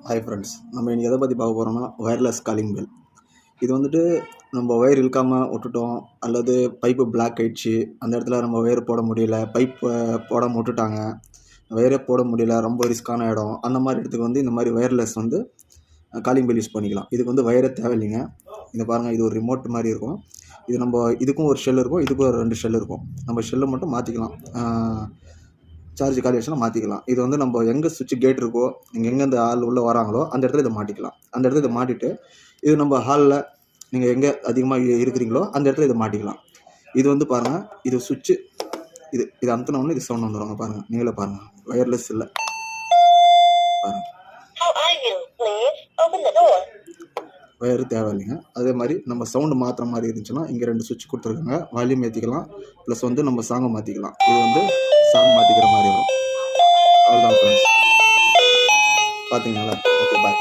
Hi friends, நம்ம இன்றைக்கி எதை பற்றி பார்க்க போகிறோம்னா ஒயர்லெஸ் காலிங் பெல். இது வந்துட்டு நம்ம ஒயர் இழுக்காமல் விட்டுட்டோம், அல்லது பைப்பு பிளாக் ஆகிடுச்சு, அந்த இடத்துல நம்ம ஒயர் போட முடியல, பைப்பை போடாமல் விட்டுட்டாங்க, ஒயரே போட முடியல, ரொம்ப ரிஸ்க்கான இடம், அந்த மாதிரி இடத்துக்கு வந்து இந்த மாதிரி ஒயர்லெஸ் வந்து காலிங் பெல் யூஸ் பண்ணிக்கலாம். இதுக்கு வந்து ஒயரே தேவையில்லைங்க. இதை பாருங்கள், இது ஒரு ரிமோட் மாதிரி இருக்கும். இது நம்ம இதுக்கும் ஒரு ஷெல் இருக்கும், இதுக்கும் ஒரு 2 ஷெல் இருக்கும். நம்ம ஷெல்லை மட்டும் மாற்றிக்கலாம், சார்ஜ் காலி ஆச்சுன்னா மாற்றிக்கலாம். இது வந்து நம்ம எங்கே சுவிட்ச் கேட் இருக்கோ, நீங்கள் எங்கே இந்த ஆள் உள்ளே வராங்களோ அந்த இடத்துல இதை மாட்டிக்கலாம். அந்த இடத்துல இதை மாட்டிட்டு, இது நம்ம ஹாலில் நீங்கள் எங்கே அதிகமாக இருக்கிறீங்களோ அந்த இடத்துல இதை மாட்டிக்கலாம். இது வந்து பாருங்கள், இது சுவிட்சு, இது அமுத்தினோடனே இது சவுண்ட் வந்துடுவாங்க. பாருங்கள், நீங்களே பாருங்கள், ஒயர்லெஸ் இல்லை பாருங்கள், ஒயரு தேவையில்லைங்க. அதே மாதிரி நம்ம சவுண்டு மாற்றுற மாதிரி இருந்துச்சுன்னா இங்கே 2 சுவிட்ச் கொடுத்துருக்காங்க. வால்யூம் ஏற்றிக்கலாம், ப்ளஸ் வந்து நம்ம சாங்கை மாற்றிக்கலாம். இது வந்து சாங் மாற்றிக்கிற மாதிரி வரும். அவ்வளோதான் ஃப்ரெண்ட்ஸ், பார்த்தீங்களா? ஓகே, பாய்.